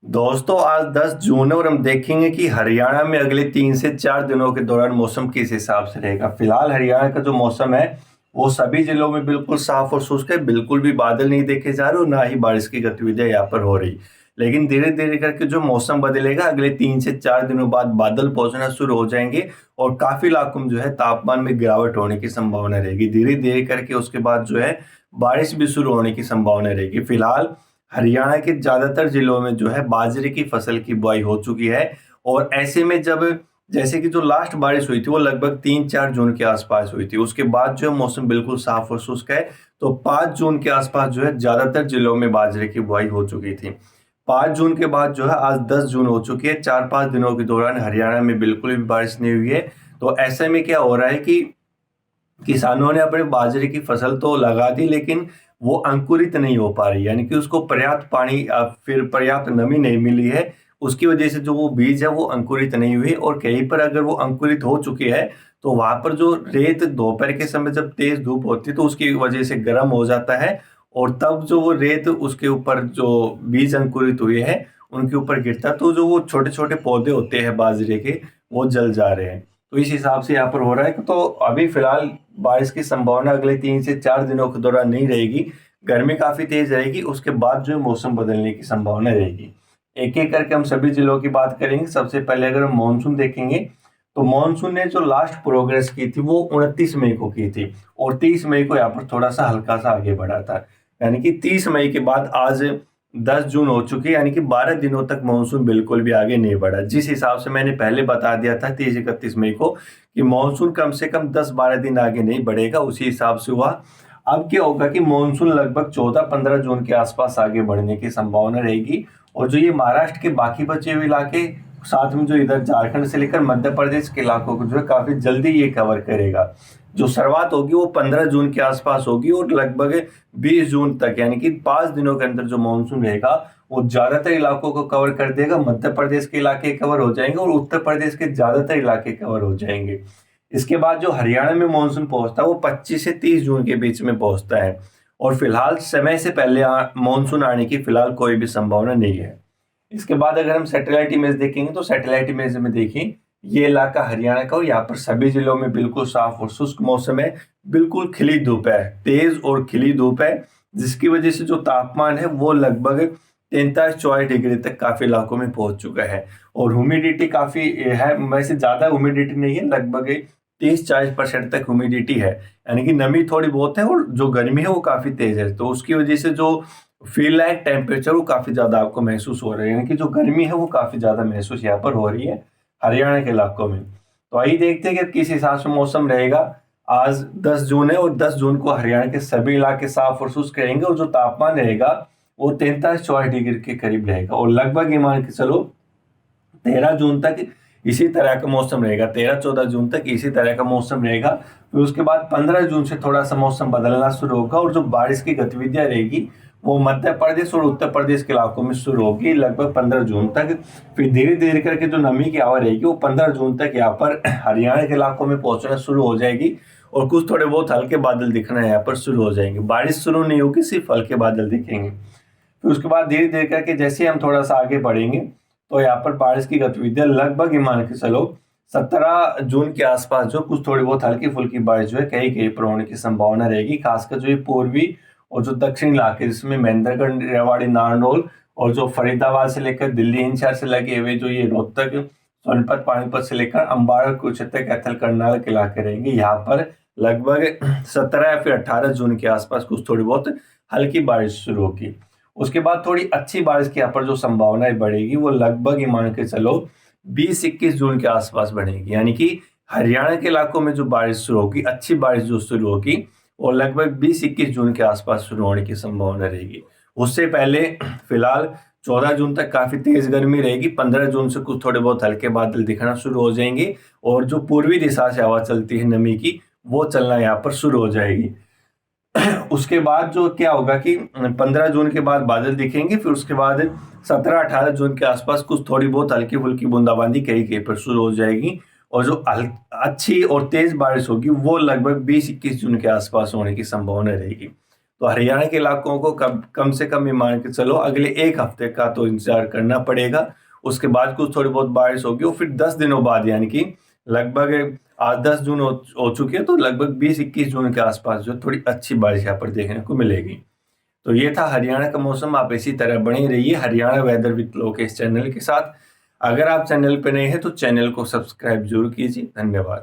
दोस्तों आज 10 जून है और हम देखेंगे कि हरियाणा में अगले 3 से 4 दिनों के दौरान मौसम किस हिसाब से रहेगा। फिलहाल हरियाणा का जो मौसम है वो सभी जिलों में बिल्कुल साफ और शुष्क है। बिल्कुल भी बादल नहीं देखे जा रहे और ना ही बारिश की गतिविधियां यहाँ पर हो रही। लेकिन धीरे धीरे करके जो मौसम बदलेगा, अगले 3 से 4 दिनों बाद बादल पहुंचना शुरू हो जाएंगे और काफी इलाकों में जो है तापमान में गिरावट होने की संभावना रहेगी। धीरे धीरे करके उसके बाद जो है बारिश भी शुरू होने की संभावना रहेगी। फिलहाल हरियाणा के ज्यादातर जिलों में जो है बाजरे की फसल की बुआई हो चुकी है। और ऐसे में जब जैसे कि जो लास्ट बारिश हुई थी वो लगभग 3-4 जून के आसपास हुई थी, उसके बाद जो है मौसम बिल्कुल साफ और शुष्क है। तो 5 जून के आसपास जो है ज्यादातर जिलों में बाजरे की बुआई हो चुकी थी। 5 जून के बाद जो है आज 10 जून हो चुकी है। 4-5 दिनों के दौरान हरियाणा में बिल्कुल भी बारिश नहीं हुई है। तो ऐसे में क्या हो रहा है कि किसानों ने अपने बाजरे की फसल तो लगा दी, लेकिन वो अंकुरित नहीं हो पा रही, यानी कि उसको पर्याप्त पानी फिर पर्याप्त नमी नहीं मिली है। उसकी वजह से जो वो बीज है वो अंकुरित नहीं हुई। और कहीं पर अगर वो अंकुरित हो चुकी है तो वहां पर जो रेत दोपहर के समय जब तेज धूप होती है तो उसकी वजह से गर्म हो जाता है। और तब जो वो रेत उसके ऊपर जो बीज अंकुरित हुए हैं उनके ऊपर गिरता है, तो जो वो छोटे छोटे पौधे होते हैं बाजरे के वो जल जा रहे हैं। तो इस हिसाब से यहाँ पर हो रहा है। तो अभी फिलहाल बारिश की संभावना अगले 3 से 4 दिनों के दौरान नहीं रहेगी। गर्मी काफी तेज रहेगी, उसके बाद जो है मौसम बदलने की संभावना रहेगी। एक एक करके हम सभी जिलों की बात करेंगे। सबसे पहले अगर हम मानसून देखेंगे तो मानसून ने जो लास्ट प्रोग्रेस की थी वो 29 मई को की थी और 30 मई को यहाँ पर थोड़ा सा हल्का सा आगे बढ़ा था। यानी कि 30 मई के बाद आज 10 जून हो चुकी है, यानी कि 12 दिनों तक मानसून बिल्कुल भी आगे नहीं बढ़ा। जिस हिसाब से मैंने पहले बता दिया था 30-31 मई को कि मानसून कम से कम 10-12 दिन आगे नहीं बढ़ेगा, उसी हिसाब से हुआ। अब क्या होगा कि मानसून लगभग 14-15 जून के आसपास आगे बढ़ने की संभावना रहेगी। और जो ये महाराष्ट्र के बाकी बचे हुए इलाके, साथ में जो इधर झारखंड से लेकर मध्य प्रदेश के इलाकों को जो है काफी जल्दी ये कवर करेगा। जो शुरुआत होगी वो 15 जून के आसपास होगी और लगभग 20 जून तक, यानी कि 5 दिनों के अंदर जो मानसून रहेगा वो ज्यादातर इलाकों को कवर कर देगा। मध्य प्रदेश के इलाके कवर हो जाएंगे और उत्तर प्रदेश के ज्यादातर इलाके कवर हो जाएंगे। इसके बाद जो हरियाणा में मानसून पहुंचता है वो 25 से 30 जून के बीच में पहुंचता है। और फिलहाल समय से पहले मानसून आने की फिलहाल कोई भी संभावना नहीं है। इसके बाद अगर हम सैटेलाइट इमेज देखेंगे तो सैटेलाइट इमेज में देखें ये इलाका हरियाणा का और यहाँ पर सभी जिलों में बिल्कुल साफ और शुष्क मौसम है। बिल्कुल खिली धूप है, तेज और खिली धूप है, जिसकी वजह से जो तापमान है वो लगभग 43-44 डिग्री तक काफी इलाकों में पहुंच चुका है। और ह्यूमिडिटी काफी है, वैसे ज्यादा ह्यूमिडिटी नहीं है, लगभग 30-40% तक ह्यूमिडिटी है, यानी कि नमी थोड़ी बहुत है। और जो गर्मी है वो काफी तेज है, तो उसकी वजह से जो फील लाइक टेम्परेचर वो काफी ज्यादा आपको महसूस हो रहा है, यानी कि जो गर्मी है वो काफी ज्यादा महसूस यहाँ पर हो रही है हरियाणा के इलाकों में। तो आइए देखते हैं कि किस हिसाब से मौसम रहेगा। आज 10 जून है और 10 जून को हरियाणा के सभी इलाके साफ और शुष्क रहेंगे और जो तापमान रहेगा वो 43-44 डिग्री के करीब रहेगा। और लगभग ये मान के चलो 13 जून तक इसी तरह का मौसम रहेगा। 13-14 जून तक इसी तरह का मौसम रहेगा। फिर उसके बाद 15 जून से थोड़ा सा मौसम बदलना शुरू होगा और जो बारिश की गतिविधियां रहेगी वो मध्य प्रदेश और उत्तर प्रदेश के इलाकों में शुरू होगी लगभग 15 जून तक। फिर धीरे धीरे करके जो नमी की हवा रहेगी वो 15 जून तक यहाँ पर हरियाणा के इलाकों में पहुंचना शुरू हो जाएगी और कुछ थोड़े बहुत हल्के बादल दिखना यहाँ पर शुरू हो जाएंगे। बारिश शुरू नहीं होगी, सिर्फ हल्के बादल दिखेंगे। फिर उसके बाद धीरे धीरे करके जैसे हम थोड़ा सा आगे बढ़ेंगे तो यहाँ पर बारिश की गतिविधियां लगभग मान के चलो 17 जून के आसपास जो कुछ थोड़ी बहुत हल्की फुल्की बारिश जो है कहीं कहीं पर होने की संभावना रहेगी। खासकर जो ये पूर्वी और जो दक्षिणी इलाके जिसमें महेंद्रगढ़, रेवाड़ी, नारनौल और जो फरीदाबाद से लेकर दिल्ली एनसीआर से लगे हुए जो ये रोहतक, सोनीपत, पानीपत से लेकर अम्बाड़ा, कुरुक्षेत्र, कैथल, करनाल के इलाके रहेंगे। यहाँ पर लगभग 17 या फिर 18 जून के आसपास कुछ थोड़ी बहुत हल्की बारिश शुरू होगी। उसके बाद थोड़ी अच्छी बारिश की यहाँ पर जो संभावनाएं बढ़ेगी वो लगभग ही मान के चलो 20-21 जून के आसपास बढ़ेगी। यानी कि हरियाणा के इलाकों में जो बारिश शुरू होगी, अच्छी बारिश जो शुरू होगी वो लगभग 20-21 जून के आसपास शुरू होने की संभावना रहेगी। उससे पहले फिलहाल 14 जून तक काफी तेज गर्मी रहेगी। 15 जून से कुछ थोड़े बहुत हल्के बादल दिखना शुरू हो जाएंगे और जो पूर्वी दिशा से हवा चलती है नमी की वो चलना यहाँ पर शुरू हो जाएगी। उसके बाद जो क्या होगा कि 15 जून के बाद बादल दिखेंगे। फिर उसके बाद 17-18 जून के आसपास कुछ थोड़ी बहुत हल्की फुल्की बूंदाबांदी कहीं कहीं पर शुरू हो जाएगी और जो अच्छी और तेज बारिश होगी वो लगभग 20-21 जून के आसपास होने की संभावना रहेगी। तो हरियाणा के इलाकों को कम से कम ये मान के चलो अगले 1 हफ्ते का तो इंतजार करना पड़ेगा। उसके बाद कुछ थोड़ी बहुत बारिश होगी और फिर 10 दिनों बाद यानी कि लगभग आज 10 जून हो चुकी है, तो लगभग 20-21 जून के आसपास जो थोड़ी अच्छी बारिश यहाँ पर देखने को मिलेगी। तो ये था हरियाणा का मौसम। आप इसी तरह बने रहिए Haryana weather with Lokesh channel के साथ। अगर आप चैनल पे नए हैं तो चैनल को सब्सक्राइब जरूर कीजिए। धन्यवाद।